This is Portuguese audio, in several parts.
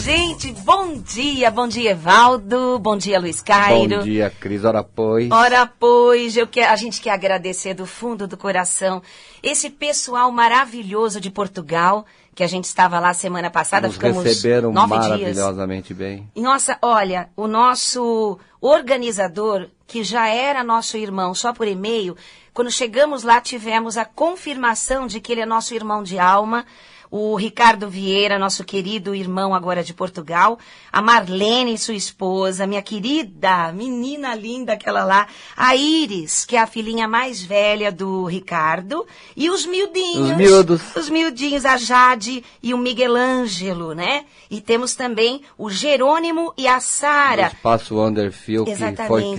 gente, bom dia Evaldo, bom dia Luiz Cairo. Bom dia, Cris, ora pois. Ora pois, a gente quer agradecer do fundo do coração esse pessoal maravilhoso de Portugal, que a gente estava lá semana passada, ficamos 9 dias. Nos receberam maravilhosamente bem. Nossa, olha, o nosso organizador, que já era nosso irmão só por e-mail, quando chegamos lá tivemos a confirmação de que ele é nosso irmão de alma, o Ricardo Vieira, nosso querido irmão agora de Portugal, a Marlene, sua esposa, minha querida menina linda aquela lá, a Iris, que é a filhinha mais velha do Ricardo, e os miudinhos. Os miúdos. Os miudinhos, a Jade e o Miguel Ângelo, né? E temos também o Jerônimo e a Sara. O espaço Wonderfield, que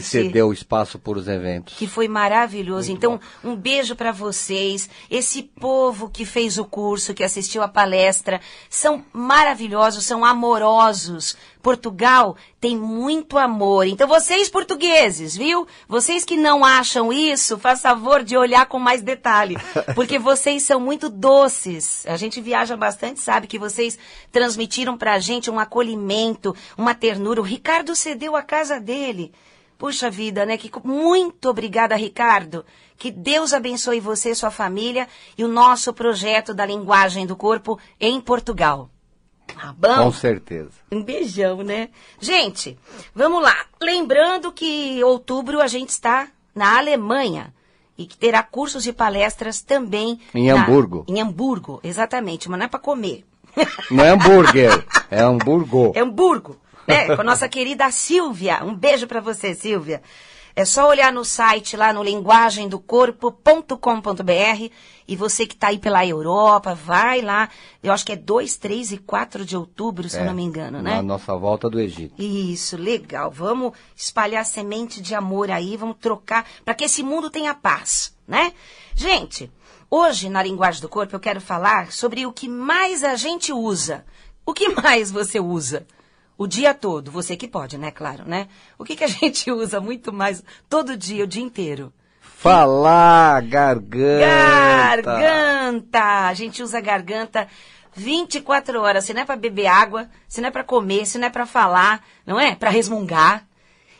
cedeu o espaço por os eventos. Que foi maravilhoso. Muito então, bom. Um beijo para vocês. Esse povo que fez o curso, que assistiu a palestra, são maravilhosos, são amorosos. Portugal tem muito amor. Então, vocês portugueses, viu? Vocês que não acham isso, faz favor de olhar com mais detalhe. Porque vocês são muito doces. A gente viaja bastante, sabe que vocês transmitiram pra gente um acolhimento, uma ternura. O Ricardo cedeu a casa dele. Puxa vida, né? Muito obrigada, Ricardo. Que Deus abençoe você, sua família e o nosso projeto da linguagem do corpo em Portugal. Tá bom? Com certeza. Um beijão, né? Gente, vamos lá. Lembrando que em outubro a gente está na Alemanha e que terá cursos e palestras também em Hamburgo. Em Hamburgo, exatamente, mas não é para comer. Não é hambúrguer, é Hamburgo. É Hamburgo. Né? Com a nossa querida Silvia. Um beijo para você, Silvia. É só olhar no site lá no linguagemdocorpo.com.br e você que está aí pela Europa, vai lá. Eu acho que é 2, 3 e 4 de outubro, se eu não me engano, né? Na nossa volta do Egito. Isso, legal. Vamos espalhar semente de amor aí, vamos trocar para que esse mundo tenha paz, né? Gente, hoje na Linguagem do Corpo eu quero falar sobre o que mais a gente usa. O que mais você usa? O dia todo, você que pode, né? Claro, né? O que a gente usa muito mais todo dia, o dia inteiro? Falar, garganta. Garganta! A gente usa garganta 24 horas. Se não é para beber água, se não é para comer, se não é para falar, não é? Para resmungar.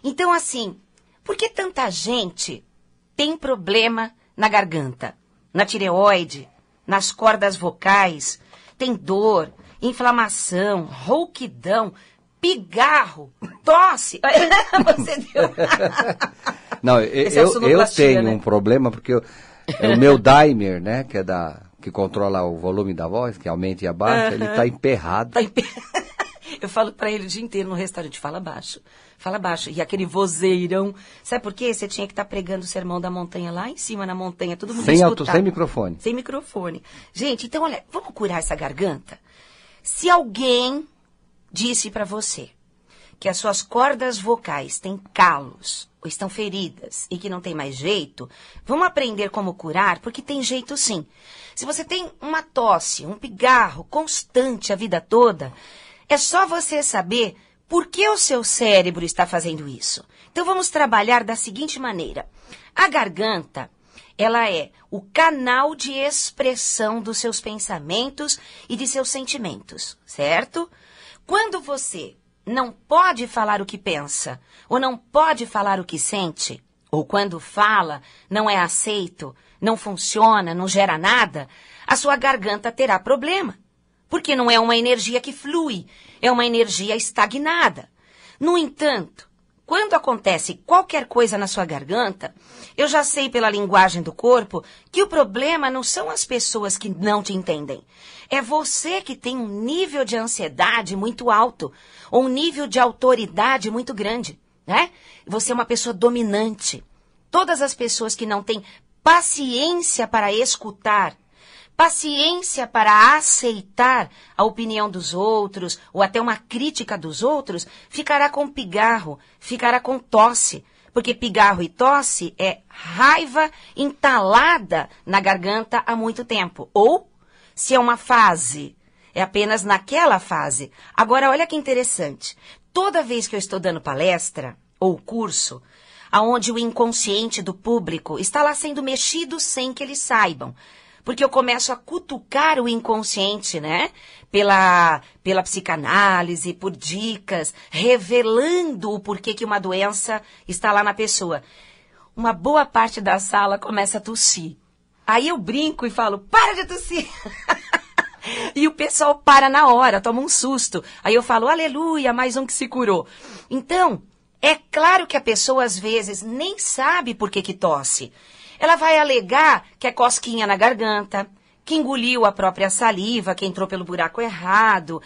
Então, assim, por que tanta gente tem problema na garganta? Na tireoide, nas cordas vocais, tem dor, inflamação, rouquidão, pigarro, tosse. Você deu. Não, eu tenho, né, um problema, porque o meu Daimer, né, que controla o volume da voz, que aumenta e abaixa, ele tá emperrado. Eu falo pra ele o dia inteiro no restaurante, fala baixo. Fala baixo. E aquele vozeirão. Sabe por quê? Você tinha que estar pregando o sermão da montanha lá em cima na montanha, todo mundo escutar. Sem microfone. Sem microfone. Gente, então olha, vamos curar essa garganta? Se alguém disse pra você que as suas cordas vocais têm calos ou estão feridas e que não tem mais jeito, vamos aprender como curar, porque tem jeito sim. Se você tem uma tosse, um pigarro constante a vida toda, é só você saber por que o seu cérebro está fazendo isso. Então vamos trabalhar da seguinte maneira. A garganta, ela é o canal de expressão dos seus pensamentos e de seus sentimentos, certo? Quando você não pode falar o que pensa, ou não pode falar o que sente, ou quando fala, não é aceito, não funciona, não gera nada, a sua garganta terá problema. Porque não é uma energia que flui, é uma energia estagnada. No entanto, quando acontece qualquer coisa na sua garganta, eu já sei pela linguagem do corpo que o problema não são as pessoas que não te entendem. É você que tem um nível de ansiedade muito alto, ou um nível de autoridade muito grande, né? Você é uma pessoa dominante. Todas as pessoas que não têm paciência para escutar, paciência para aceitar a opinião dos outros ou até uma crítica dos outros, ficará com pigarro, ficará com tosse. Porque pigarro e tosse é raiva entalada na garganta há muito tempo. Ou, se é uma fase, é apenas naquela fase. Agora, olha que interessante. Toda vez que eu estou dando palestra ou curso, aonde o inconsciente do público está lá sendo mexido sem que eles saibam, Porque eu começo a cutucar o inconsciente, né? Pela psicanálise, por dicas, revelando o porquê que uma doença está lá na pessoa. Uma boa parte da sala começa a tossir. Aí eu brinco e falo, para de tossir! E o pessoal para na hora, toma um susto. Aí eu falo, aleluia, mais um que se curou. Então, é claro que a pessoa às vezes nem sabe por que tosse. Ela vai alegar que é cosquinha na garganta, que engoliu a própria saliva, que entrou pelo buraco errado.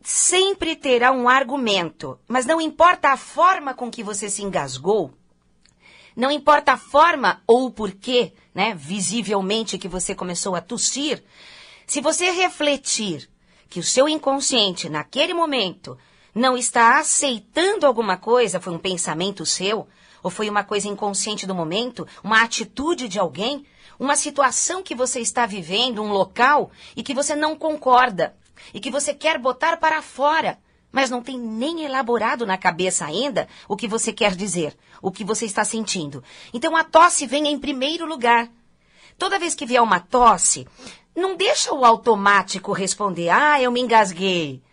Sempre terá um argumento, mas não importa a forma com que você se engasgou, não importa a forma ou o porquê, né, visivelmente que você começou a tossir, se você refletir que o seu inconsciente, naquele momento, não está aceitando alguma coisa, foi um pensamento seu, ou foi uma coisa inconsciente do momento, uma atitude de alguém, uma situação que você está vivendo, um local, e que você não concorda, e que você quer botar para fora, mas não tem nem elaborado na cabeça ainda o que você quer dizer, o que você está sentindo. Então a tosse vem em primeiro lugar. Toda vez que vier uma tosse, não deixa o automático responder, eu me engasguei.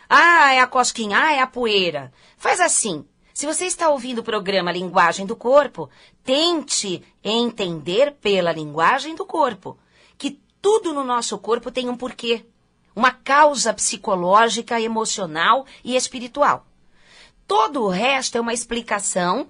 É a cosquinha, é a poeira. Faz assim, se você está ouvindo o programa Linguagem do Corpo, tente entender pela linguagem do corpo que tudo no nosso corpo tem um porquê, uma causa psicológica, emocional e espiritual. Todo o resto é uma explicação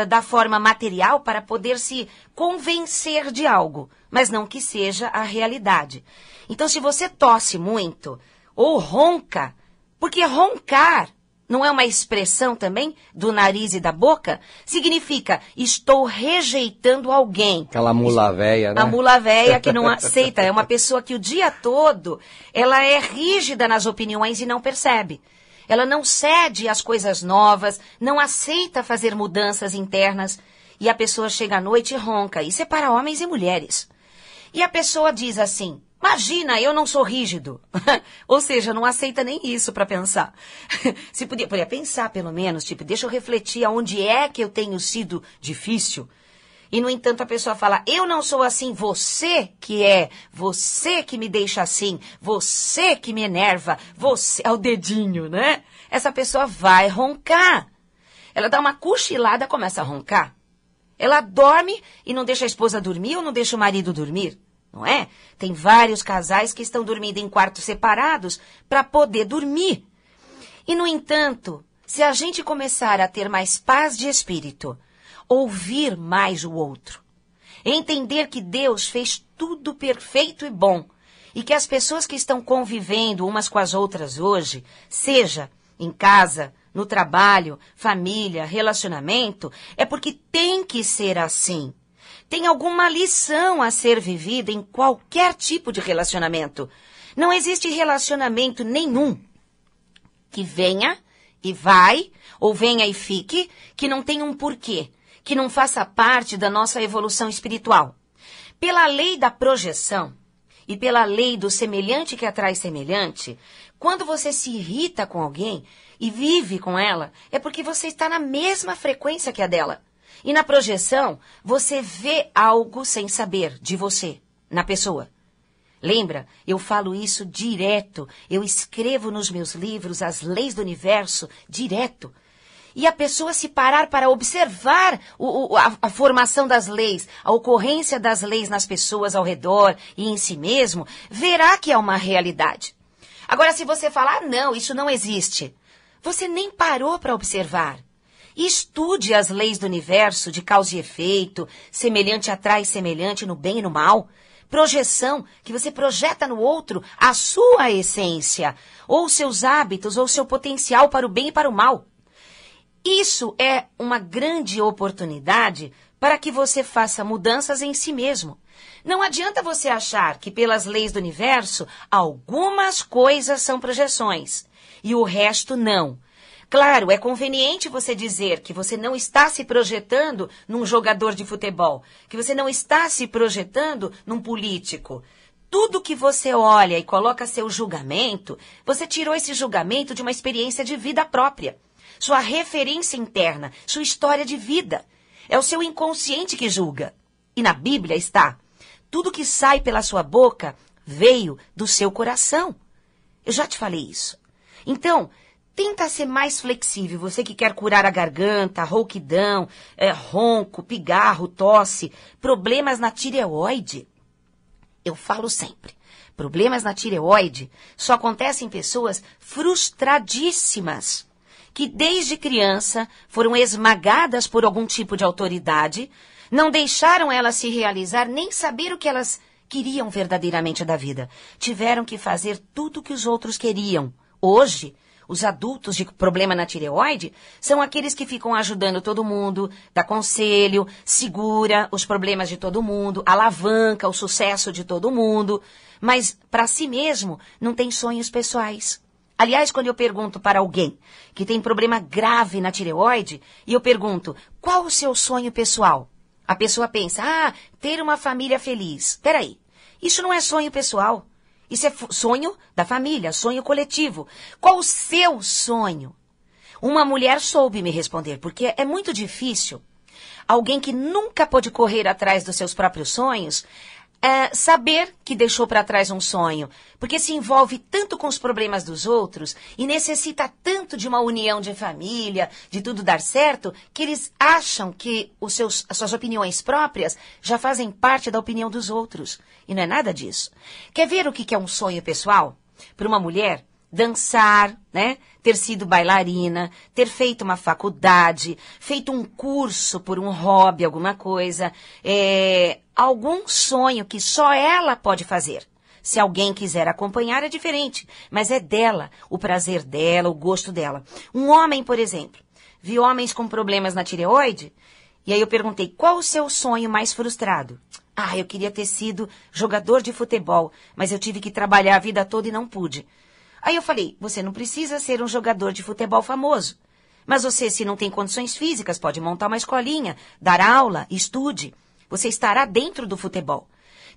da forma material para poder se convencer de algo, mas não que seja a realidade. Então, se você tosse muito ou ronca, porque roncar não é uma expressão também do nariz e da boca? Significa, estou rejeitando alguém. Aquela mula véia, né? A mula véia que não aceita. É uma pessoa que o dia todo, ela é rígida nas opiniões e não percebe. Ela não cede às coisas novas, não aceita fazer mudanças internas. E a pessoa chega à noite e ronca. Isso é para homens e mulheres. E a pessoa diz assim, imagina, eu não sou rígido. Ou seja, não aceita nem isso para pensar. Se podia pensar pelo menos, deixa eu refletir aonde é que eu tenho sido difícil. E, no entanto, a pessoa fala, eu não sou assim, você que me deixa assim, você que me enerva, você, é o dedinho, né? Essa pessoa vai roncar. Ela dá uma cochilada, começa a roncar. Ela dorme e não deixa a esposa dormir ou não deixa o marido dormir. Não é? Tem vários casais que estão dormindo em quartos separados para poder dormir. E, no entanto, se a gente começar a ter mais paz de espírito, ouvir mais o outro, entender que Deus fez tudo perfeito e bom, e que as pessoas que estão convivendo umas com as outras hoje, seja em casa, no trabalho, família, relacionamento, é porque tem que ser assim. Tem alguma lição a ser vivida em qualquer tipo de relacionamento. Não existe relacionamento nenhum que venha e vai, ou venha e fique, que não tenha um porquê, que não faça parte da nossa evolução espiritual. Pela lei da projeção e pela lei do semelhante que atrai semelhante, quando você se irrita com alguém e vive com ela, é porque você está na mesma frequência que a dela. E na projeção, você vê algo sem saber de você, na pessoa. Lembra? Eu falo isso direto. Eu escrevo nos meus livros as leis do universo direto. E a pessoa se parar para observar a formação das leis, a ocorrência das leis nas pessoas ao redor e em si mesmo, verá que é uma realidade. Agora, se você falar, não, isso não existe, você nem parou para observar. Estude as leis do universo de causa e efeito, semelhante atrai semelhante no bem e no mal. Projeção, que você projeta no outro a sua essência, ou seus hábitos, ou seu potencial para o bem e para o mal. Isso é uma grande oportunidade para que você faça mudanças em si mesmo. Não adianta você achar que pelas leis do universo, algumas coisas são projeções e o resto não. Claro, é conveniente você dizer que você não está se projetando num jogador de futebol, que você não está se projetando num político. Tudo que você olha e coloca seu julgamento, você tirou esse julgamento de uma experiência de vida própria. Sua referência interna, sua história de vida. É o seu inconsciente que julga. E na Bíblia está, Tudo que sai pela sua boca veio do seu coração. Eu já te falei isso. Então, tenta ser mais flexível. Você que quer curar a garganta, rouquidão, ronco, pigarro, tosse, problemas na tireoide. Eu falo sempre, problemas na tireoide só acontecem em pessoas frustradíssimas, que desde criança foram esmagadas por algum tipo de autoridade, não deixaram elas se realizar nem saber o que elas queriam verdadeiramente da vida. Tiveram que fazer tudo o que os outros queriam. Hoje, os adultos de problema na tireoide são aqueles que ficam ajudando todo mundo, dá conselho, segura os problemas de todo mundo, alavanca o sucesso de todo mundo, mas para si mesmo não tem sonhos pessoais. Aliás, quando eu pergunto para alguém que tem problema grave na tireoide, e eu pergunto, qual o seu sonho pessoal? A pessoa pensa, ter uma família feliz. Peraí, isso não é sonho pessoal. Isso é sonho da família, sonho coletivo. Qual o seu sonho? Uma mulher soube me responder, porque é muito difícil alguém que nunca pôde correr atrás dos seus próprios sonhos saber que deixou para trás um sonho, porque se envolve tanto com os problemas dos outros e necessita tanto de uma união de família, de tudo dar certo, que eles acham que as suas opiniões próprias já fazem parte da opinião dos outros. E não é nada disso. Quer ver o que é um sonho pessoal? Para uma mulher, dançar, né? Ter sido bailarina, ter feito uma faculdade, feito um curso por um hobby, alguma coisa, algum sonho que só ela pode fazer. Se alguém quiser acompanhar é diferente, mas é dela, o prazer dela, o gosto dela. Um homem, por exemplo, vi homens com problemas na tireoide, e aí eu perguntei, qual o seu sonho mais frustrado? Eu queria ter sido jogador de futebol, mas eu tive que trabalhar a vida toda e não pude. Aí eu falei, você não precisa ser um jogador de futebol famoso. Mas você, se não tem condições físicas, pode montar uma escolinha, dar aula, estude. Você estará dentro do futebol.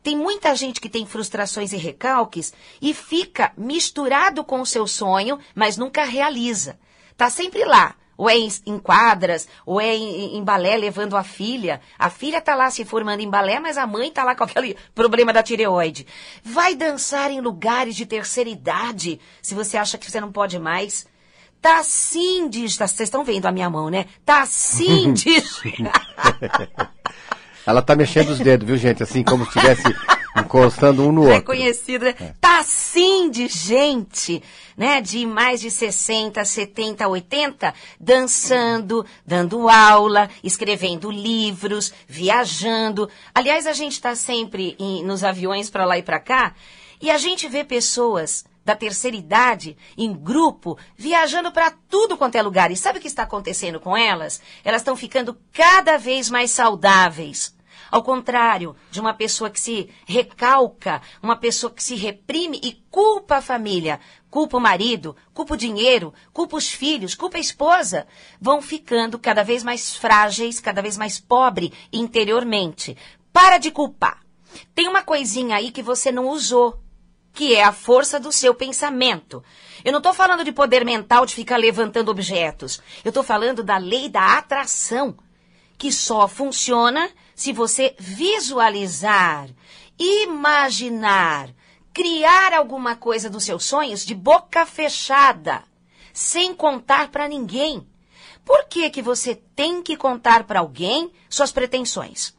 Tem muita gente que tem frustrações e recalques e fica misturado com o seu sonho, mas nunca realiza. Tá sempre lá. Ou é em quadras, ou é em balé levando a filha. A filha tá lá se formando em balé, mas a mãe tá lá com aquele problema da tireoide. Vai dançar em lugares de terceira idade, se você acha que você não pode mais. Tá assim de... Vocês estão vendo a minha mão, né? Tá assim de... Ela tá mexendo os dedos, viu, gente? Assim, como se estivesse encostando um no outro. Reconhecido, né? Tá assim de gente, né? De mais de 60, 70, 80, dançando, dando aula, escrevendo livros, viajando. Aliás, a gente tá sempre nos aviões para lá e para cá, e a gente vê pessoas da terceira idade, em grupo, viajando para tudo quanto é lugar. E sabe o que está acontecendo com elas? Elas estão ficando cada vez mais saudáveis. Ao contrário de uma pessoa que se recalca, uma pessoa que se reprime e culpa a família, culpa o marido, culpa o dinheiro, culpa os filhos, culpa a esposa, vão ficando cada vez mais frágeis, cada vez mais pobres interiormente. Para de culpar. Tem uma coisinha aí que você não usou, que é a força do seu pensamento. Eu não estou falando de poder mental de ficar levantando objetos. Eu estou falando da lei da atração, que só funciona se você visualizar, imaginar, criar alguma coisa dos seus sonhos de boca fechada, sem contar para ninguém. Por que que você tem que contar para alguém suas pretensões?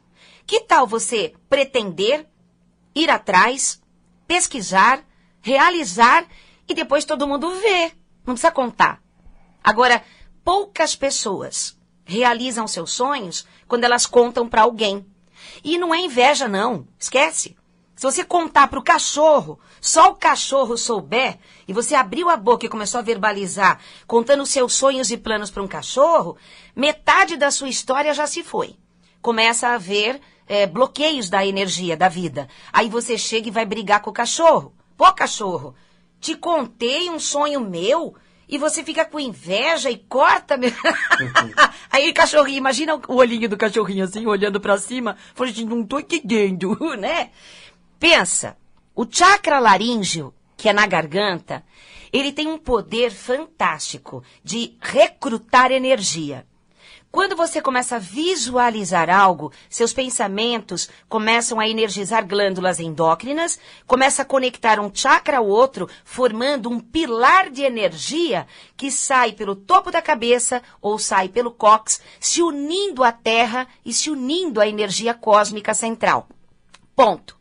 Que tal você pretender, ir atrás, pesquisar, realizar e depois todo mundo vê. Não precisa contar. Agora, poucas pessoas realizam seus sonhos quando elas contam para alguém. E não é inveja, não. Esquece. Se você contar para o cachorro, só o cachorro souber, e você abriu a boca e começou a verbalizar, contando seus sonhos e planos para um cachorro, metade da sua história já se foi. Começa a haver bloqueios da energia, da vida. Aí você chega e vai brigar com o cachorro. Pô, cachorro, te contei um sonho meu e você fica com inveja e corta meu... Aí o cachorrinho, imagina o olhinho do cachorrinho assim, olhando pra cima, falando assim, não tô entendendo, né? Pensa, o chakra laríngeo, que é na garganta, ele tem um poder fantástico de recrutar energia. Quando você começa a visualizar algo, seus pensamentos começam a energizar glândulas endócrinas, começa a conectar um chakra ao outro, formando um pilar de energia que sai pelo topo da cabeça ou sai pelo cóccix, se unindo à Terra e se unindo à energia cósmica central. Ponto.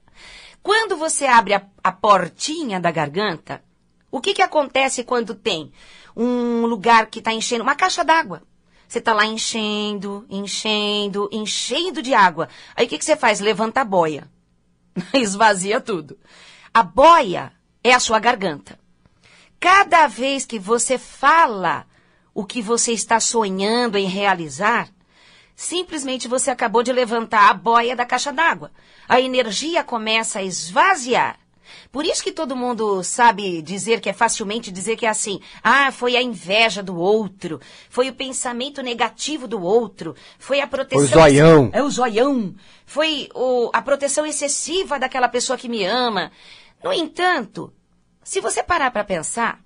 Quando você abre a portinha da garganta, o que acontece quando tem um lugar que está enchendo, uma caixa d'água? Você está lá enchendo de água. Aí o que você faz? Levanta a boia. Esvazia tudo. A boia é a sua garganta. Cada vez que você fala o que você está sonhando em realizar, simplesmente você acabou de levantar a boia da caixa d'água. A energia começa a esvaziar. Por isso que todo mundo sabe dizer que é facilmente dizer que é assim. Ah, foi a inveja do outro. Foi o pensamento negativo do outro. Foi a proteção... O zoião. É o zoião. Foi a proteção excessiva daquela pessoa que me ama. No entanto, se você parar para pensar,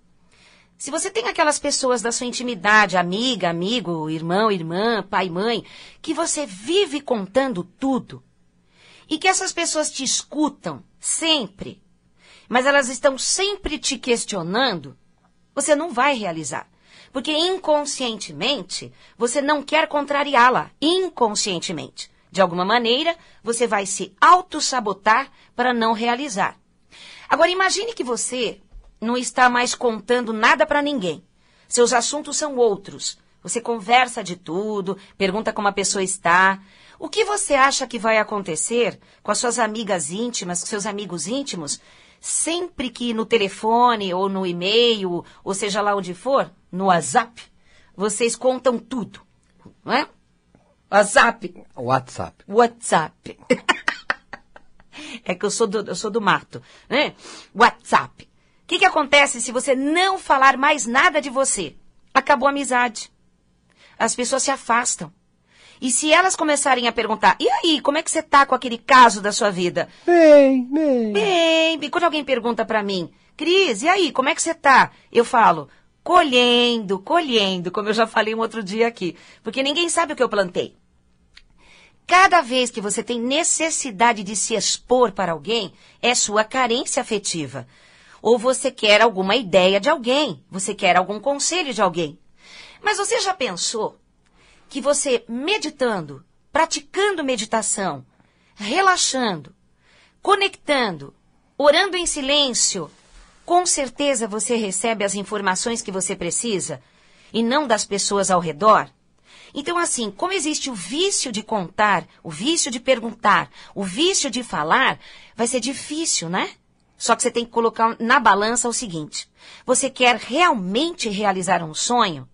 se você tem aquelas pessoas da sua intimidade, amiga, amigo, irmão, irmã, pai, mãe, que você vive contando tudo, e que essas pessoas te escutam sempre, mas elas estão sempre te questionando, você não vai realizar. Porque inconscientemente, você não quer contrariá-la. Inconscientemente. De alguma maneira, você vai se auto-sabotar para não realizar. Agora, imagine que você não está mais contando nada para ninguém. Seus assuntos são outros. Você conversa de tudo, pergunta como a pessoa está. O que você acha que vai acontecer com as suas amigas íntimas, com seus amigos íntimos, sempre que no telefone ou no e-mail, ou seja lá onde for, no WhatsApp, vocês contam tudo, não é? WhatsApp. WhatsApp. É que eu sou do mato, né? WhatsApp. O que acontece se você não falar mais nada de você? Acabou a amizade. As pessoas se afastam. E se elas começarem a perguntar, e aí, como é que você tá com aquele caso da sua vida? Bem. Quando alguém pergunta pra mim, Cris, e aí, como é que você tá? Eu falo, colhendo, como eu já falei um outro dia aqui. Porque ninguém sabe o que eu plantei. Cada vez que você tem necessidade de se expor para alguém, é sua carência afetiva. Ou você quer alguma ideia de alguém, você quer algum conselho de alguém. Mas você já pensou que você meditando, praticando meditação, relaxando, conectando, orando em silêncio, com certeza você recebe as informações que você precisa e não das pessoas ao redor? Então, assim, como existe o vício de contar, o vício de perguntar, o vício de falar, vai ser difícil, né? Só que você tem que colocar na balança o seguinte: você quer realmente realizar um sonho?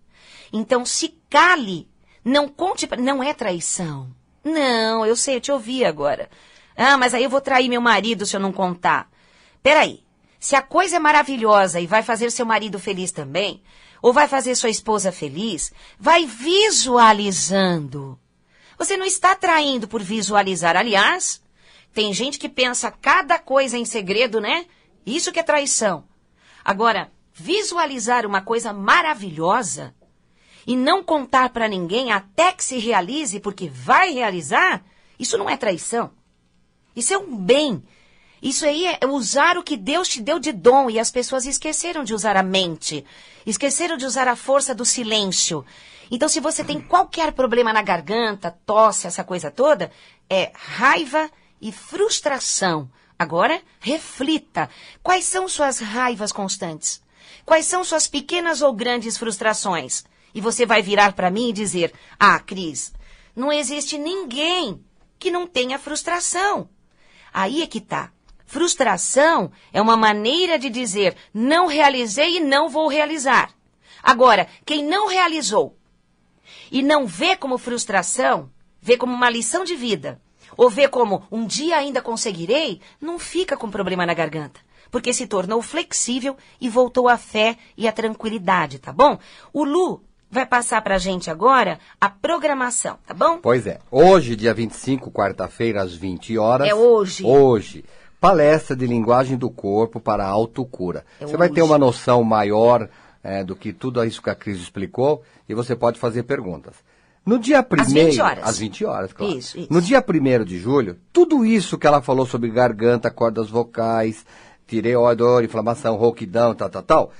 Então, se cale. Não conte, não é traição. Não, eu sei, eu te ouvi agora. Ah, mas aí eu vou trair meu marido se eu não contar. Peraí, se a coisa é maravilhosa e vai fazer seu marido feliz também, ou vai fazer sua esposa feliz, vai visualizando. Você não está traindo por visualizar. Aliás, tem gente que pensa cada coisa em segredo, né? Isso que é traição. Agora, visualizar uma coisa maravilhosa e não contar para ninguém até que se realize, porque vai realizar, isso não é traição. Isso é um bem. Isso aí é usar o que Deus te deu de dom, e as pessoas esqueceram de usar a mente, esqueceram de usar a força do silêncio. Então, se você tem qualquer problema na garganta, tosse, essa coisa toda, é raiva e frustração. Agora, reflita. Quais são suas raivas constantes? Quais são suas pequenas ou grandes frustrações? E você vai virar para mim e dizer, ah, Cris, não existe ninguém que não tenha frustração. Aí é que tá. Frustração é uma maneira de dizer, não realizei e não vou realizar. Agora, quem não realizou e não vê como frustração, vê como uma lição de vida, ou vê como um dia ainda conseguirei, não fica com problema na garganta. Porque se tornou flexível e voltou à fé e à tranquilidade, tá bom? O Lu vai passar pra gente agora a programação, tá bom? Pois é. Hoje, dia 25, quarta-feira, às 20 horas. É hoje. Hoje. Palestra de linguagem do corpo para a autocura. Você vai ter uma noção maior do que tudo isso que a Cris explicou e você pode fazer perguntas. No dia 1º... Às 20 horas. Às 20 horas, claro. Isso. No dia 1º de julho, tudo isso que ela falou sobre garganta, cordas vocais, tireoide, inflamação, rouquidão, tal,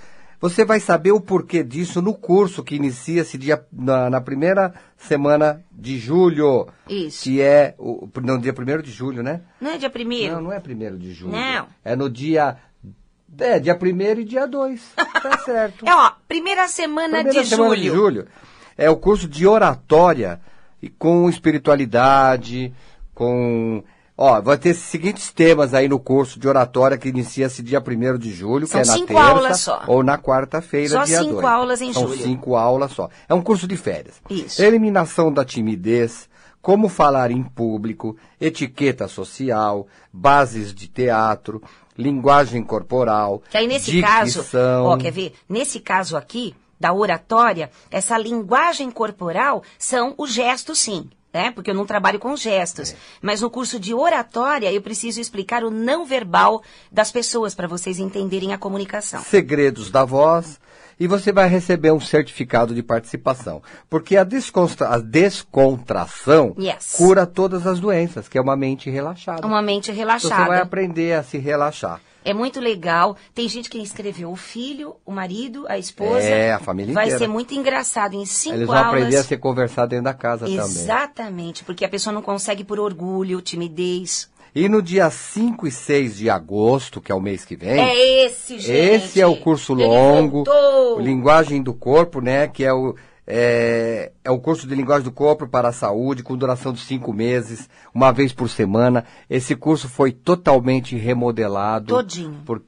você vai saber o porquê disso no curso que inicia-se na primeira semana de julho. Isso. Que é no dia 1º de julho, né? Não é dia 1º? Não é 1º de julho. Não. É no dia... dia 1º e dia 2. Tá certo. Primeira semana de julho. É o curso de oratória e com espiritualidade, com... vai ter esses seguintes temas aí no curso de oratória que inicia-se dia 1º de julho, São que é na 5 terça aulas só. Ou na quarta-feira, dia 2. Só 5 aulas em julho. São 5 aulas só. É um curso de férias. Isso. Eliminação da timidez, como falar em público, etiqueta social, bases de teatro, linguagem corporal, que aí nesse dicção... caso, quer ver? Nesse caso aqui, da oratória, essa linguagem corporal são os gestos, sim. Porque eu não trabalho com gestos. Mas no curso de oratória, eu preciso explicar o não verbal das pessoas, para vocês entenderem a comunicação. Segredos da voz, e você vai receber um certificado de participação. Porque a descontração cura todas as doenças, que é uma mente relaxada. Uma mente relaxada. Você vai aprender a se relaxar. É muito legal. Tem gente que inscreveu o filho, o marido, a esposa. A família inteira. Vai ser muito engraçado. Em 5 aulas... Eles vão aprender a se conversar dentro da casa também. Exatamente, porque a pessoa não consegue por orgulho, timidez. E no dia 5 e 6 de agosto, que é o mês que vem... É esse, gente. Esse é o curso longo. Linguagem do Corpo, né? Que é o curso de linguagem do corpo para a saúde, com duração de 5 meses, uma vez por semana. Esse curso foi totalmente remodelado. Todinho. Por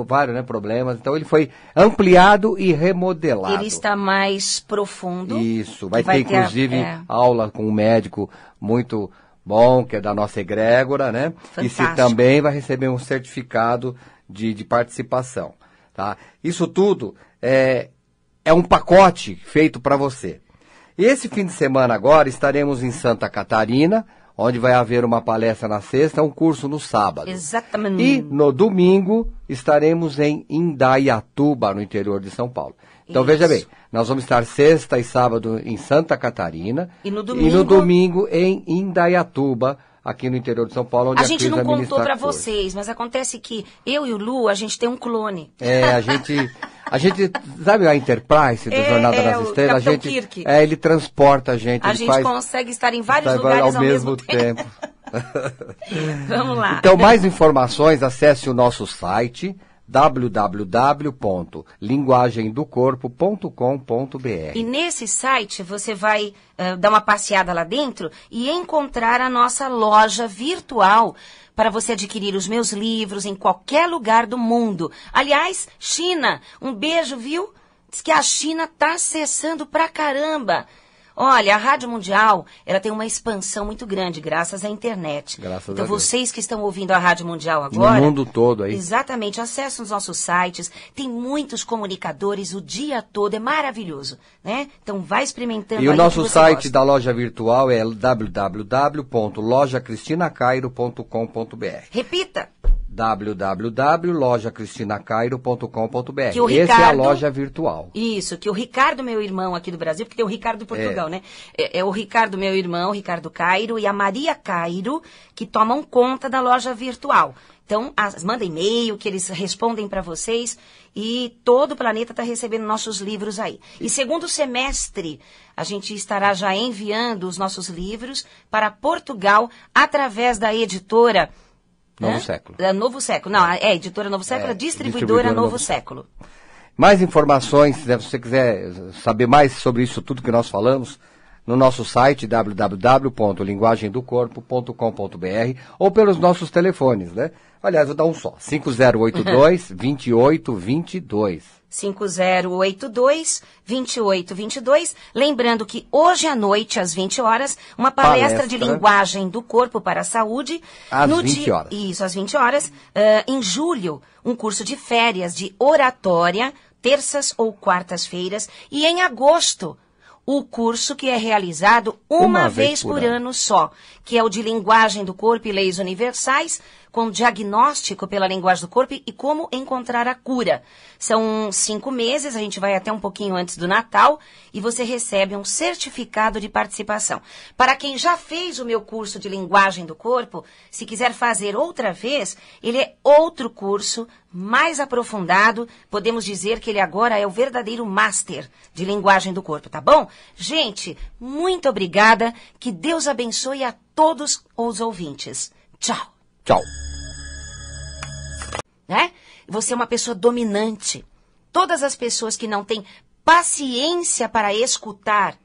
vários problemas. Então ele foi ampliado e remodelado. Ele está mais profundo. Isso. Vai ter inclusive aula com um médico muito bom, que é da nossa egrégora, né? Fantástico. E você também vai receber um certificado de participação. Tá? Isso tudo é um pacote feito para você. E esse fim de semana agora estaremos em Santa Catarina, onde vai haver uma palestra na sexta, um curso no sábado. Exatamente. E no domingo estaremos em Indaiatuba, no interior de São Paulo. Então veja bem, nós vamos estar sexta e sábado em Santa Catarina e no domingo em Indaiatuba, aqui no interior de São Paulo, onde a gente não contou para vocês, mas acontece que eu e o Lu, a gente tem um clone. A gente, sabe a Enterprise do Jornada nas Estrelas? A gente, Kirk. Ele transporta a gente. A gente consegue estar em vários lugares ao mesmo tempo. Vamos lá. Então, mais informações, acesse o nosso site www.linguagemdocorpo.com.br. E nesse site você vai dar uma passeada lá dentro e encontrar a nossa loja virtual para você adquirir os meus livros em qualquer lugar do mundo. Aliás, China, um beijo, viu? Diz que a China está acessando pra caramba. Olha, a Rádio Mundial, ela tem uma expansão muito grande, graças à internet. Graças então, a Deus. Vocês que estão ouvindo a Rádio Mundial agora... No mundo todo aí. Exatamente, acessem os nossos sites, tem muitos comunicadores o dia todo, é maravilhoso, né? Então, vai experimentando. E o nosso site da loja virtual é www.lojacristinacairo.com.br. Repita! www.lojacristinacairo.com.br. Ricardo, essa é a loja virtual. Isso, que o Ricardo, meu irmão aqui do Brasil, porque tem o Ricardo de Portugal, né? É o Ricardo, meu irmão, o Ricardo Cairo, e a Maria Cairo, que tomam conta da loja virtual. Então, manda e-mail, que eles respondem para vocês, e todo o planeta está recebendo nossos livros aí. E segundo semestre, a gente estará já enviando os nossos livros para Portugal, através da editora... Novo Século. Novo Século. Não, editora Novo Século, distribuidora Novo Século. Mais informações, se você quiser saber mais sobre isso tudo que nós falamos, no nosso site www.linguagemdocorpo.com.br ou pelos nossos telefones, né? Aliás, vou dar um só, 5082-2822. 5082-2822. Lembrando que hoje à noite, às 20 horas, uma palestra de linguagem do corpo para a saúde. Às 20 horas. Isso, às 20 horas. Em julho, um curso de férias de oratória, terças ou quartas-feiras. E em agosto, o curso que é realizado uma vez por ano só, que é o de linguagem do corpo e leis universais, com diagnóstico pela linguagem do corpo e como encontrar a cura. São 5 meses, a gente vai até um pouquinho antes do Natal e você recebe um certificado de participação. Para quem já fez o meu curso de linguagem do corpo, se quiser fazer outra vez, ele é outro curso mais aprofundado. Podemos dizer que ele agora é o verdadeiro master de linguagem do corpo, tá bom? Gente, muito obrigada. Que Deus abençoe a todos os ouvintes. Tchau. Tchau. Né? Você é uma pessoa dominante. Todas as pessoas que não têm paciência para escutar,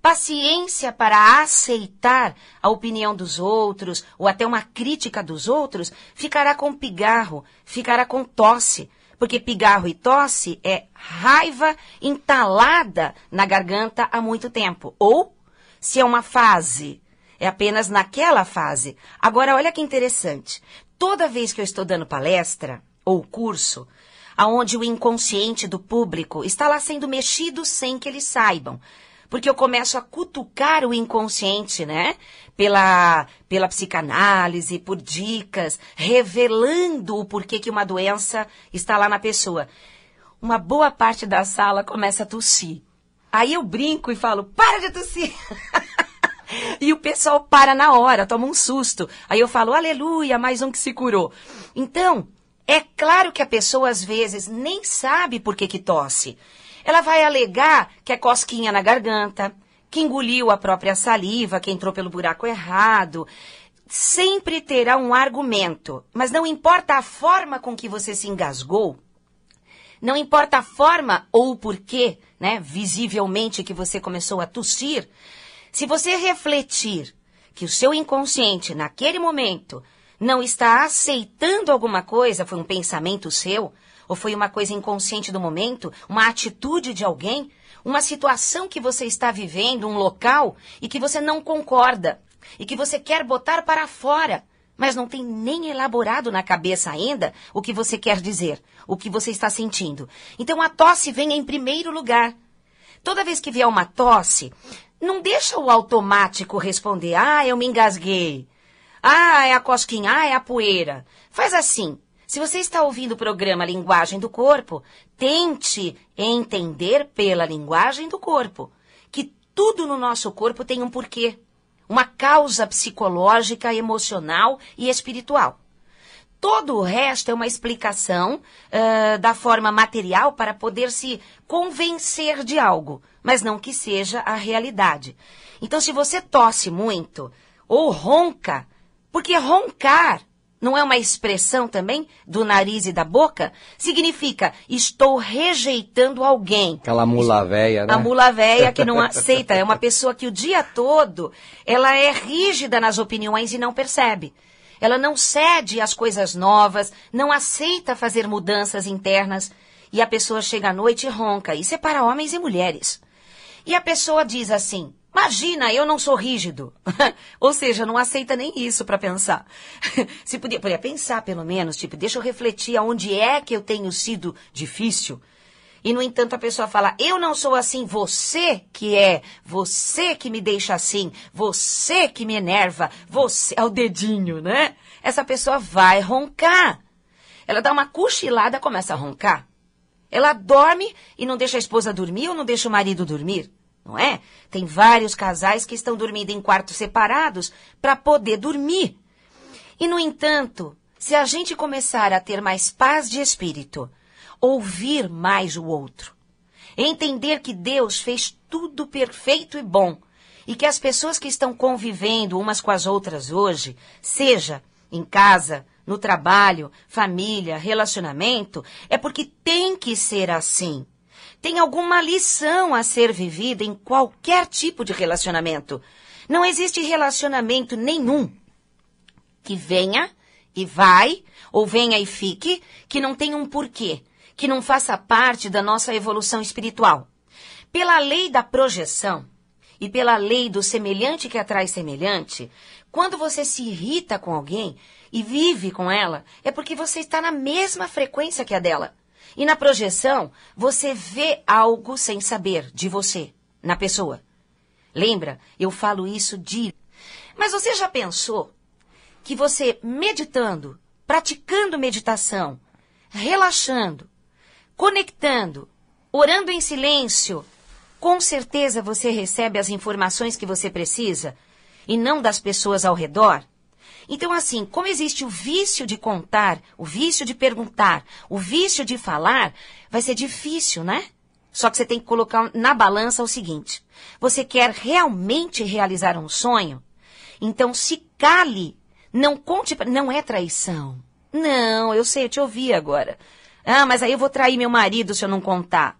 paciência para aceitar a opinião dos outros ou até uma crítica dos outros, ficará com pigarro, ficará com tosse. Porque pigarro e tosse é raiva entalada na garganta há muito tempo. Ou, se é uma fase, é apenas naquela fase. Agora, olha que interessante. Toda vez que eu estou dando palestra ou curso, aonde o inconsciente do público está lá sendo mexido sem que eles saibam. Porque eu começo a cutucar o inconsciente, né? Pela psicanálise, por dicas, revelando o porquê que uma doença está lá na pessoa. Uma boa parte da sala começa a tossir. Aí eu brinco e falo, para de tossir! E o pessoal para na hora, toma um susto. Aí eu falo, aleluia, mais um que se curou. Então, é claro que a pessoa às vezes nem sabe por que tosse. Ela vai alegar que é cosquinha na garganta, que engoliu a própria saliva, que entrou pelo buraco errado. Sempre terá um argumento, mas não importa a forma com que você se engasgou, não importa a forma ou o porquê, né, visivelmente que você começou a tossir, se você refletir que o seu inconsciente, naquele momento, não está aceitando alguma coisa, foi um pensamento seu, ou foi uma coisa inconsciente do momento, uma atitude de alguém, uma situação que você está vivendo, um local, e que você não concorda, e que você quer botar para fora, mas não tem nem elaborado na cabeça ainda o que você quer dizer, o que você está sentindo. Então a tosse vem em primeiro lugar. Toda vez que vier uma tosse, não deixa o automático responder, eu me engasguei. É a cosquinha, é a poeira. Faz assim. Se você está ouvindo o programa Linguagem do Corpo, tente entender pela linguagem do corpo que tudo no nosso corpo tem um porquê, uma causa psicológica, emocional e espiritual. Todo o resto é uma explicação da forma material para poder se convencer de algo, mas não que seja a realidade. Então, se você tosse muito ou ronca, porque roncar não é uma expressão também do nariz e da boca? Significa, estou rejeitando alguém. Aquela mula véia, né? A mula véia que não aceita. É uma pessoa que o dia todo, ela é rígida nas opiniões e não percebe. Ela não cede às coisas novas, não aceita fazer mudanças internas. E a pessoa chega à noite e ronca. Isso é para homens e mulheres. E a pessoa diz assim, imagina, eu não sou rígido. Ou seja, não aceita nem isso para pensar. Se podia pensar pelo menos, tipo, deixa eu refletir aonde é que eu tenho sido difícil. E, no entanto, a pessoa fala, eu não sou assim, você que me deixa assim, você que me enerva, você, é o dedinho, né? Essa pessoa vai roncar. Ela dá uma cochilada e começa a roncar. Ela dorme e não deixa a esposa dormir ou não deixa o marido dormir, não é? Tem vários casais que estão dormindo em quartos separados para poder dormir. E, no entanto, se a gente começar a ter mais paz de espírito, ouvir mais o outro, entender que Deus fez tudo perfeito e bom, e que as pessoas que estão convivendo umas com as outras hoje, seja em casa, no trabalho, família, relacionamento, é porque tem que ser assim. Tem alguma lição a ser vivida em qualquer tipo de relacionamento. Não existe relacionamento nenhum que venha e vai, ou venha e fique, que não tenha um porquê, que não faça parte da nossa evolução espiritual. Pela lei da projeção e pela lei do semelhante que atrai semelhante, quando você se irrita com alguém e vive com ela, é porque você está na mesma frequência que a dela. E na projeção, você vê algo sem saber de você, na pessoa. Lembra? Eu falo isso de... Mas você já pensou que você, meditando, praticando meditação, relaxando, conectando, orando em silêncio, com certeza você recebe as informações que você precisa e não das pessoas ao redor. Então, assim, como existe o vício de contar, o vício de perguntar, o vício de falar, vai ser difícil, né? Só que você tem que colocar na balança o seguinte: você quer realmente realizar um sonho? Então, se cale, não conte, não é traição. Não, eu sei, eu te ouvi agora. Ah, mas aí eu vou trair meu marido se eu não contar.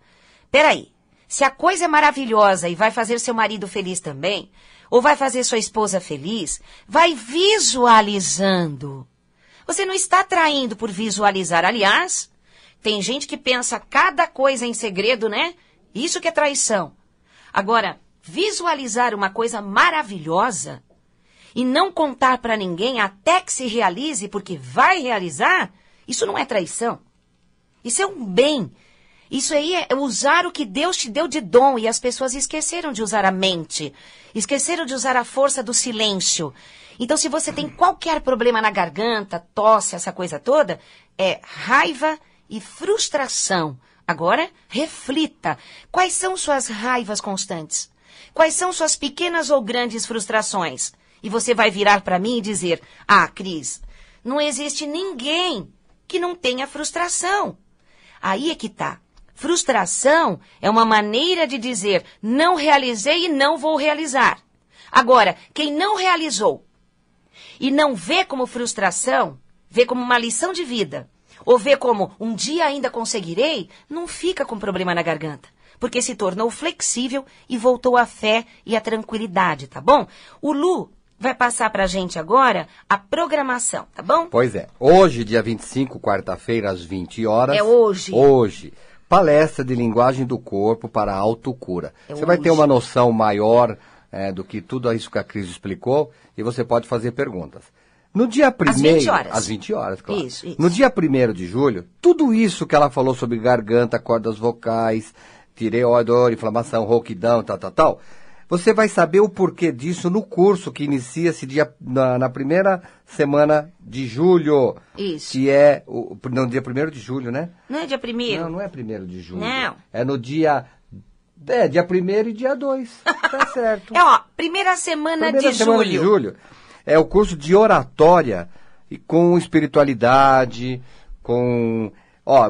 Peraí, se a coisa é maravilhosa e vai fazer seu marido feliz também, ou vai fazer sua esposa feliz, vai visualizando. Você não está traindo por visualizar. Aliás, tem gente que pensa cada coisa em segredo, né? Isso que é traição. Agora, visualizar uma coisa maravilhosa e não contar para ninguém até que se realize, porque vai realizar, isso não é traição. Isso é um bem. Isso aí é usar o que Deus te deu de dom, e as pessoas esqueceram de usar a mente, esqueceram de usar a força do silêncio. Então, se você tem qualquer problema na garganta, tosse, essa coisa toda, é raiva e frustração. Agora, reflita. Quais são suas raivas constantes? Quais são suas pequenas ou grandes frustrações? E você vai virar para mim e dizer: ah, Cris, não existe ninguém que não tenha frustração. Aí é que tá. Frustração é uma maneira de dizer: não realizei e não vou realizar. Agora, quem não realizou e não vê como frustração, vê como uma lição de vida, ou vê como um dia ainda conseguirei, não fica com problema na garganta, porque se tornou flexível e voltou à fé e à tranquilidade, tá bom? O Lu vai passar pra gente agora a programação, tá bom? Pois é. Hoje, dia 25, quarta-feira, às 20 horas. É hoje. Hoje. Palestra de linguagem do corpo para a autocura. Você vai ter uma noção maior do que tudo isso que a Cris explicou, e você pode fazer perguntas. No dia 1º... Às 20 horas. Às 20 horas, claro. Isso. No dia 1º de julho, tudo isso que ela falou sobre garganta, cordas vocais, tireoide, inflamação, rouquidão, tal, você vai saber o porquê disso no curso que inicia-se na primeira semana de julho. Isso. Que é no dia 1º de julho, né? Não é dia 1º? Não é 1º de julho. Não. É no dia 1º e dia 2. Tá certo. Primeira semana Primeira de semana julho. de julho. É o curso de oratória e com espiritualidade, com...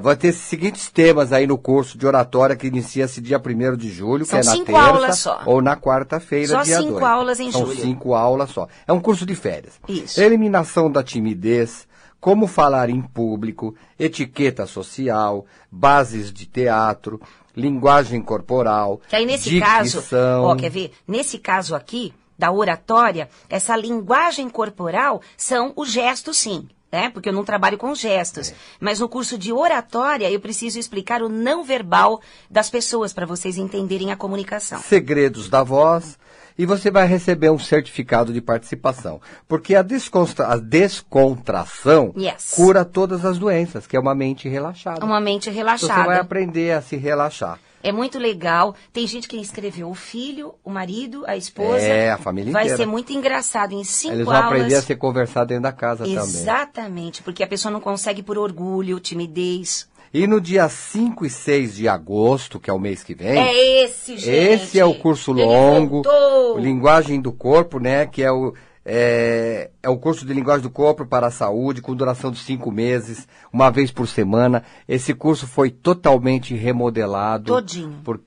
vai ter esses seguintes temas aí no curso de oratória que inicia-se dia 1º de julho, São que é na 5 terça, aulas só. Ou na quarta-feira, Só dia 2. 5 aulas em julho. São 5 aulas só. É um curso de férias. Isso. Eliminação da timidez, como falar em público, etiqueta social, bases de teatro, linguagem corporal, que aí nesse dicção... caso, quer ver? Nesse caso aqui, da oratória, essa linguagem corporal são os gestos, sim. Né? Porque eu não trabalho com gestos. Mas no curso de oratória, eu preciso explicar o não verbal das pessoas para vocês entenderem a comunicação. Segredos da voz. E você vai receber um certificado de participação. Porque a descontração cura todas as doenças, que é uma mente relaxada. Uma mente relaxada. Você vai aprender a se relaxar. É muito legal. Tem gente que inscreveu o filho, o marido, a esposa. A família vai inteira. ser muito engraçado. Em 5 aulas... Eles vão aprender a se conversar dentro da casa também. Exatamente, porque a pessoa não consegue por orgulho, timidez. E no dia 5 e 6 de agosto, que é o mês que vem... É esse, gente. Esse é o curso longo, Linguagem do Corpo, né? Que é o curso de Linguagem do Corpo para a Saúde, com duração de 5 meses, uma vez por semana. Esse curso foi totalmente remodelado. Todinho. Por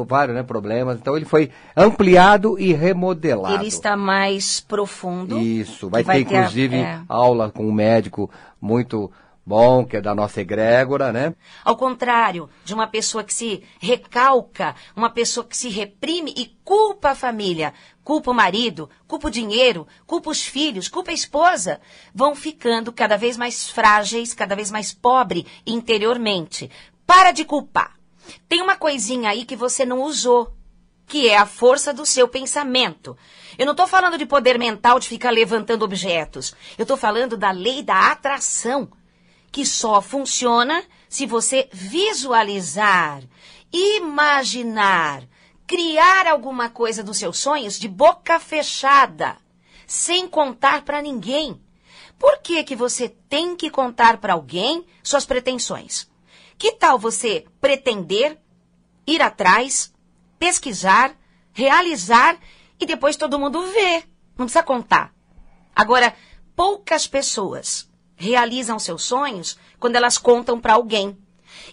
vários problemas. Então, ele foi ampliado e remodelado. Ele está mais profundo. Isso. Vai ter, inclusive, aula com um médico muito... bom, que é da nossa egrégora, né? Ao contrário de uma pessoa que se recalca, uma pessoa que se reprime e culpa a família, culpa o marido, culpa o dinheiro, culpa os filhos, culpa a esposa, vão ficando cada vez mais frágeis, cada vez mais pobres interiormente. Para de culpar. Tem uma coisinha aí que você não usou, que é a força do seu pensamento. Eu não estou falando de poder mental de ficar levantando objetos. Eu estou falando da lei da atração, que só funciona se você visualizar, imaginar, criar alguma coisa dos seus sonhos de boca fechada, sem contar para ninguém. Por que que você tem que contar para alguém suas pretensões? Que tal você pretender, ir atrás, pesquisar, realizar e depois todo mundo vê? Não precisa contar. Agora, poucas pessoas realizam seus sonhos quando elas contam para alguém.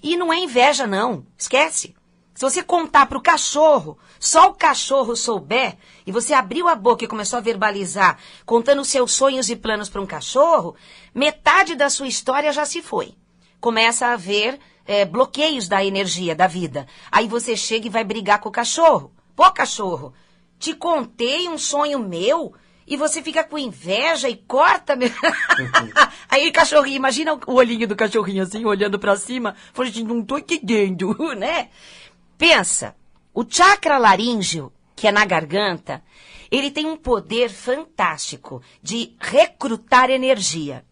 E não é inveja, não. Esquece. Se você contar para o cachorro, só o cachorro souber, e você abriu a boca e começou a verbalizar, contando seus sonhos e planos para um cachorro, metade da sua história já se foi. Começa a haver bloqueios da energia, da vida. Aí você chega e vai brigar com o cachorro. Pô, cachorro, te contei um sonho meu e você fica com inveja e corta meu... Aí o cachorrinho, imagina o olhinho do cachorrinho assim, olhando pra cima, falando assim, não tô entendendo, né? Pensa, o chakra laríngeo, que é na garganta, ele tem um poder fantástico de recrutar energia.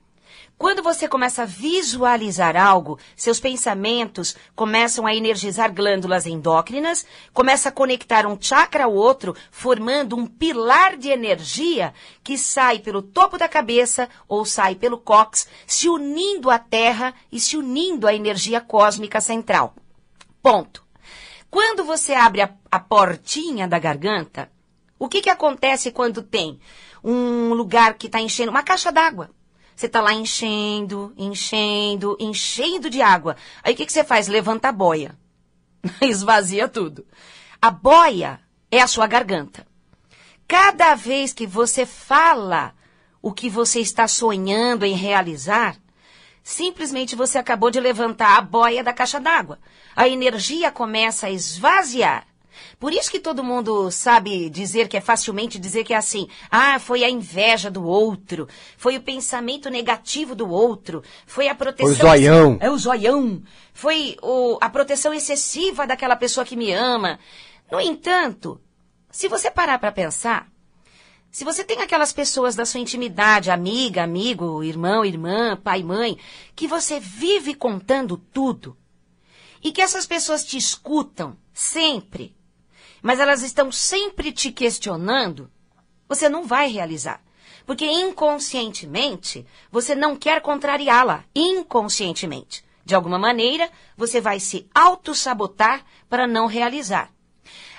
Quando você começa a visualizar algo, seus pensamentos começam a energizar glândulas endócrinas, começa a conectar um chakra ao outro, formando um pilar de energia que sai pelo topo da cabeça ou sai pelo cóccix, se unindo à Terra e se unindo à energia cósmica central. Ponto. Quando você abre a portinha da garganta, o que acontece quando tem um lugar que está enchendo, uma caixa d'água? Você está lá enchendo de água. Aí o que você faz? Levanta a boia. Esvazia tudo. A boia é a sua garganta. Cada vez que você fala o que você está sonhando em realizar, simplesmente você acabou de levantar a boia da caixa d'água. A energia começa a esvaziar. Por isso que todo mundo sabe dizer que é facilmente dizer que é assim. Ah, foi a inveja do outro. Foi o pensamento negativo do outro. Foi a proteção... Foi o zoião. É o zoião. Foi a proteção excessiva daquela pessoa que me ama. No entanto, se você parar para pensar, se você tem aquelas pessoas da sua intimidade, amiga, amigo, irmão, irmã, pai, mãe, que você vive contando tudo, e que essas pessoas te escutam sempre, mas elas estão sempre te questionando, você não vai realizar. Porque inconscientemente, você não quer contrariá-la. Inconscientemente. De alguma maneira, você vai se auto-sabotar para não realizar.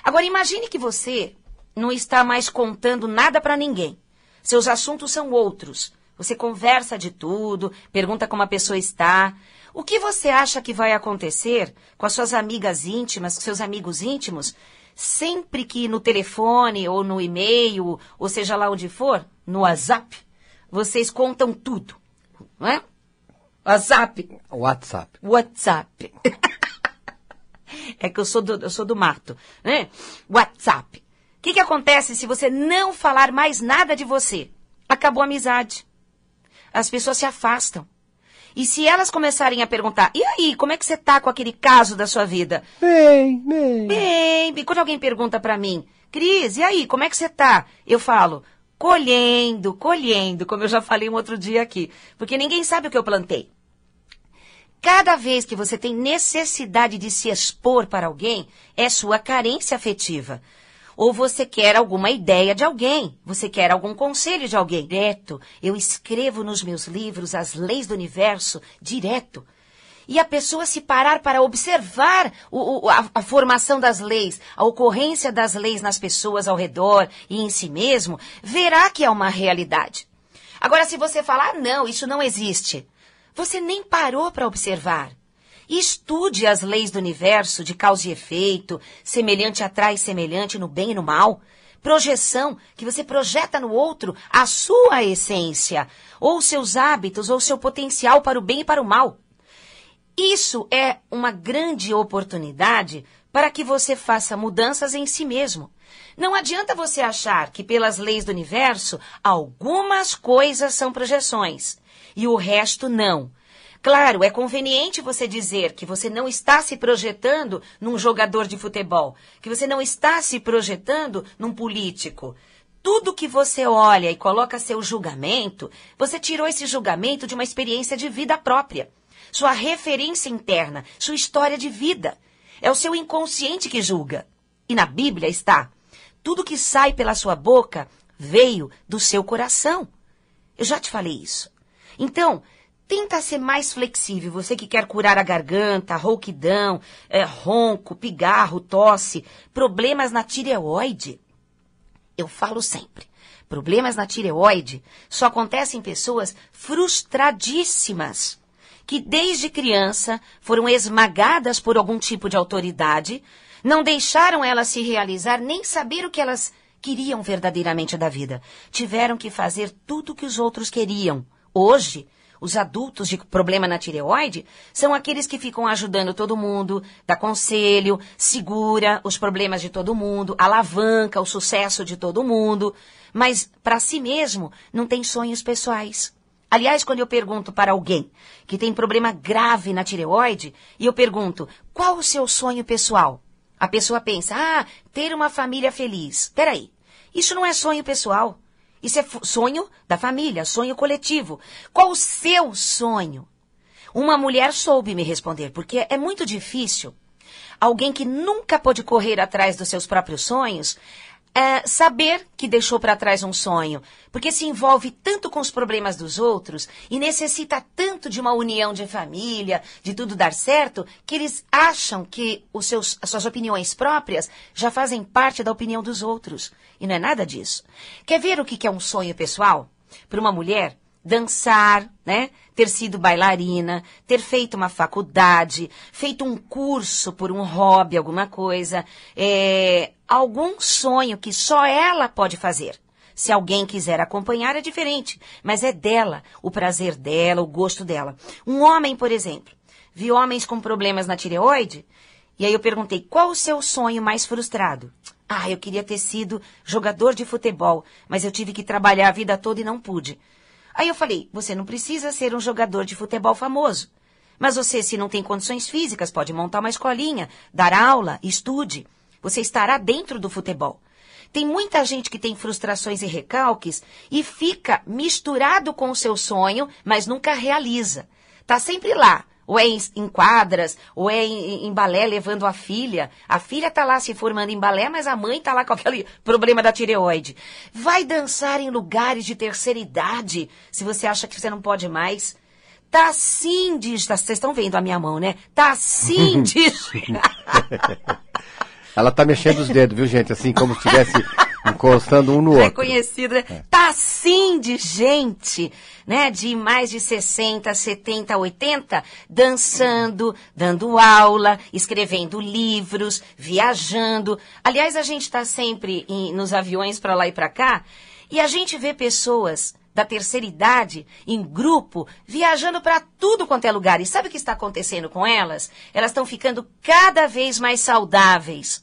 Agora, imagine que você não está mais contando nada para ninguém. Seus assuntos são outros. Você conversa de tudo, pergunta como a pessoa está. O que você acha que vai acontecer com as suas amigas íntimas, com seus amigos íntimos, sempre que no telefone ou no e-mail, ou seja lá onde for, no WhatsApp, vocês contam tudo, não é? WhatsApp. É que eu sou do mato, né? WhatsApp. O que acontece se você não falar mais nada de você? Acabou a amizade. As pessoas se afastam. E se elas começarem a perguntar, e aí, como é que você tá com aquele caso da sua vida? Bem. Bem. Quando alguém pergunta pra mim, Cris, e aí, como é que você tá? Eu falo, colhendo, como eu já falei um outro dia aqui. Porque ninguém sabe o que eu plantei. Cada vez que você tem necessidade de se expor para alguém, é sua carência afetiva. Ou você quer alguma ideia de alguém, você quer algum conselho de alguém. Direto, eu escrevo nos meus livros as leis do universo, direto. E a pessoa se parar para observar a formação das leis, a ocorrência das leis nas pessoas ao redor e em si mesmo, verá que é uma realidade. Agora, se você falar, não, isso não existe, você nem parou para observar. Estude as leis do universo de causa e efeito, semelhante atrai semelhante no bem e no mal. Projeção, que você projeta no outro a sua essência, ou seus hábitos, ou seu potencial para o bem e para o mal. Isso é uma grande oportunidade para que você faça mudanças em si mesmo. Não adianta você achar que pelas leis do universo, algumas coisas são projeções e o resto não. Claro, é conveniente você dizer que você não está se projetando num jogador de futebol, que você não está se projetando num político. Tudo que você olha e coloca seu julgamento, você tirou esse julgamento de uma experiência de vida própria. Sua referência interna, sua história de vida. É o seu inconsciente que julga. E na Bíblia está, tudo que sai pela sua boca veio do seu coração. Eu já te falei isso. Então, tenta ser mais flexível. Você que quer curar a garganta, rouquidão, ronco, pigarro, tosse, problemas na tireoide. Eu falo sempre, problemas na tireoide só acontecem em pessoas frustradíssimas, que desde criança foram esmagadas por algum tipo de autoridade, não deixaram elas se realizar nem saber o que elas queriam verdadeiramente da vida. Tiveram que fazer tudo o que os outros queriam. Hoje, os adultos de problema na tireoide são aqueles que ficam ajudando todo mundo, dá conselho, segura os problemas de todo mundo, alavanca o sucesso de todo mundo, mas para si mesmo não tem sonhos pessoais. Aliás, quando eu pergunto para alguém que tem problema grave na tireoide, e eu pergunto, qual o seu sonho pessoal? A pessoa pensa, ter uma família feliz. Peraí, isso não é sonho pessoal. Isso é sonho da família, sonho coletivo. Qual o seu sonho? Uma mulher soube me responder, porque é muito difícil alguém que nunca pôde correr atrás dos seus próprios sonhos saber que deixou para trás um sonho, porque se envolve tanto com os problemas dos outros e necessita tanto de uma união de família, de tudo dar certo, que eles acham que as suas opiniões próprias já fazem parte da opinião dos outros. E não é nada disso. Quer ver o que é um sonho pessoal? Para uma mulher, dançar, né? Ter sido bailarina, ter feito uma faculdade, feito um curso por um hobby, alguma coisa, algum sonho que só ela pode fazer. Se alguém quiser acompanhar é diferente, mas é dela, o prazer dela, o gosto dela. Um homem, por exemplo, vi homens com problemas na tireoide, e aí eu perguntei, qual o seu sonho mais frustrado? Eu queria ter sido jogador de futebol, mas eu tive que trabalhar a vida toda e não pude. Aí eu falei, você não precisa ser um jogador de futebol famoso. Mas você, se não tem condições físicas, pode montar uma escolinha, dar aula, estude. Você estará dentro do futebol. Tem muita gente que tem frustrações e recalques e fica misturado com o seu sonho, mas nunca realiza. Tá sempre lá. Ou é em quadras, ou é em balé levando a filha. A filha tá lá se formando em balé, mas a mãe tá lá com aquele problema da tireoide. Vai dançar em lugares de terceira idade, se você acha que você não pode mais. Tá assim de... Vocês estão vendo a minha mão, né? Tá assim de... Ela tá mexendo os dedos, viu, gente? Assim como se estivesse encostando um no outro. Reconhecido, né? Tá assim de gente, né? De mais de 60, 70, 80, dançando, dando aula, escrevendo livros, viajando. Aliás, a gente tá sempre nos aviões para lá e para cá, e a gente vê pessoas da terceira idade, em grupo, viajando para tudo quanto é lugar. E sabe o que está acontecendo com elas? Elas estão ficando cada vez mais saudáveis.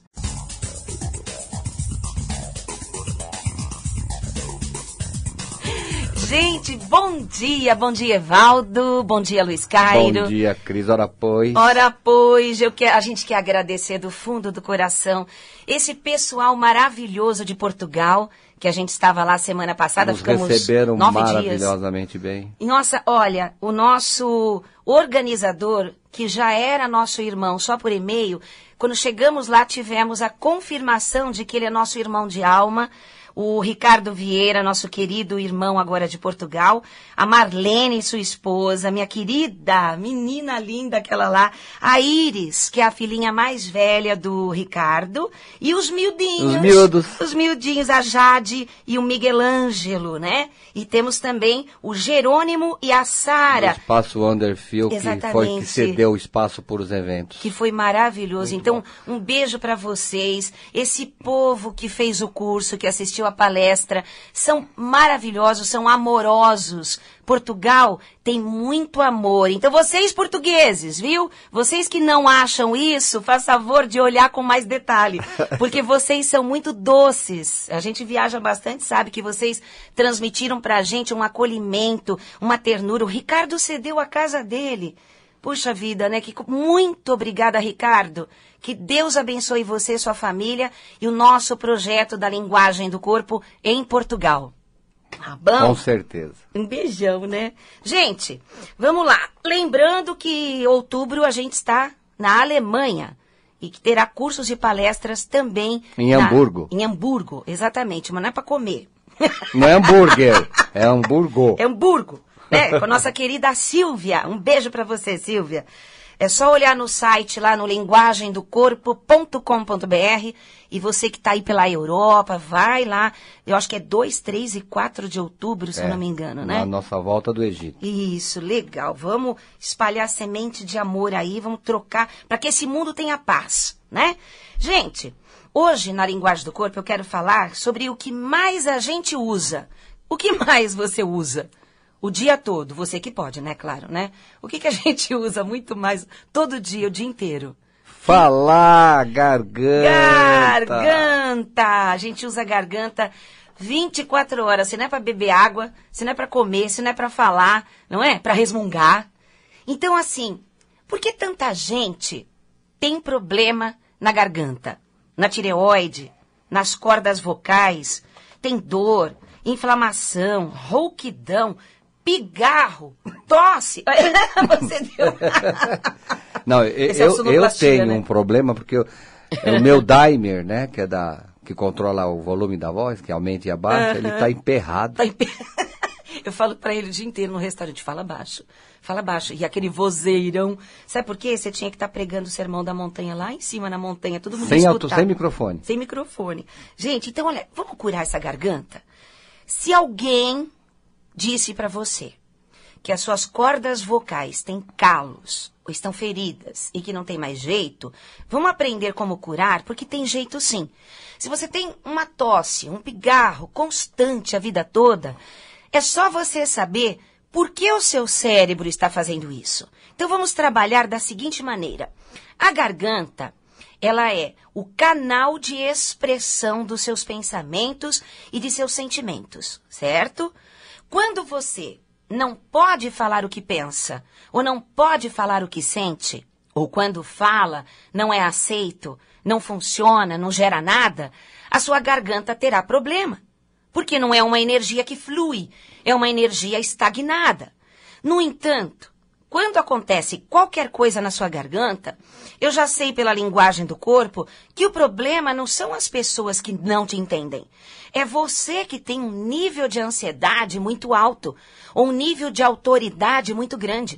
Gente, bom dia Evaldo, bom dia Luiz Cairo. Bom dia Cris, ora pois. Ora pois, a gente quer agradecer do fundo do coração esse pessoal maravilhoso de Portugal, que a gente estava lá semana passada, ficamos 9 dias. Nos receberam maravilhosamente bem. Nossa, olha, o nosso organizador, que já era nosso irmão só por e-mail, quando chegamos lá tivemos a confirmação de que ele é nosso irmão de alma. O Ricardo Vieira, nosso querido irmão agora de Portugal, a Marlene, sua esposa, minha querida menina linda aquela lá, a Iris, que é a filhinha mais velha do Ricardo, e os miudinhos. Os miúdos. Os miudinhos, a Jade e o Miguel Ângelo, né? E temos também o Jerônimo e a Sara. O espaço Underfield, que foi que cedeu o espaço por os eventos. Que foi maravilhoso. Muito então, bom. Um beijo para vocês, esse povo que fez o curso, que assistiu a palestra, são maravilhosos, são amorosos. Portugal tem muito amor. Então, vocês portugueses, viu? Vocês que não acham isso, faz favor de olhar com mais detalhe, porque vocês são muito doces. A gente viaja bastante, sabe que vocês transmitiram pra gente um acolhimento, uma ternura. O Ricardo cedeu a casa dele. Puxa vida, né? Muito obrigada, Ricardo. Que Deus abençoe você e sua família e o nosso projeto da linguagem do corpo em Portugal. Tá bom? Com certeza. Um beijão, né? Gente, vamos lá. Lembrando que em outubro a gente está na Alemanha e que terá cursos e palestras também em Hamburgo. Em Hamburgo, exatamente, mas não é para comer. Não é hambúrguer, é Hamburgo. É Hamburgo. Com a nossa querida Silvia. Um beijo para você, Silvia. É só olhar no site lá no linguagemdocorpo.com.br e você que está aí pela Europa, vai lá. Eu acho que é 2, 3 e 4 de outubro, se eu não me engano, né? Na nossa volta do Egito. Isso, legal. Vamos espalhar semente de amor aí, vamos trocar para que esse mundo tenha paz, né? Gente, hoje na Linguagem do Corpo eu quero falar sobre o que mais a gente usa. O que mais você usa? O dia todo, você que pode, né? Claro, né? O que a gente usa muito mais todo dia, o dia inteiro? Falar, garganta. Garganta! A gente usa a garganta 24 horas. Se não é para beber água, se não é para comer, se não é para falar, não é? Para resmungar. Então, assim, por que tanta gente tem problema na garganta? Na tireoide, nas cordas vocais, tem dor, inflamação, rouquidão, pigarro, tosse. Você deu. Não, eu tenho um problema porque o meu Daimer, né, que controla o volume da voz, que aumenta e abaixa, ele tá emperrado. Eu falo pra ele o dia inteiro no restaurante, fala baixo. Fala baixo. E aquele vozeirão. Sabe por quê? Você tinha que estar pregando o sermão da montanha lá em cima na montanha, todo mundo escutar. Sem microfone. Sem microfone. Gente, então olha, vamos curar essa garganta? Se alguém disse pra você que as suas cordas vocais têm calos ou estão feridas e que não tem mais jeito, vamos aprender como curar, porque tem jeito sim. Se você tem uma tosse, um pigarro constante a vida toda, é só você saber por que o seu cérebro está fazendo isso. Então vamos trabalhar da seguinte maneira. A garganta, ela é o canal de expressão dos seus pensamentos e de seus sentimentos, certo? Quando você não pode falar o que pensa, ou não pode falar o que sente, ou quando fala, não é aceito, não funciona, não gera nada, a sua garganta terá problema. Porque não é uma energia que flui, é uma energia estagnada. No entanto, quando acontece qualquer coisa na sua garganta, eu já sei pela linguagem do corpo que o problema não são as pessoas que não te entendem. É você que tem um nível de ansiedade muito alto, ou um nível de autoridade muito grande.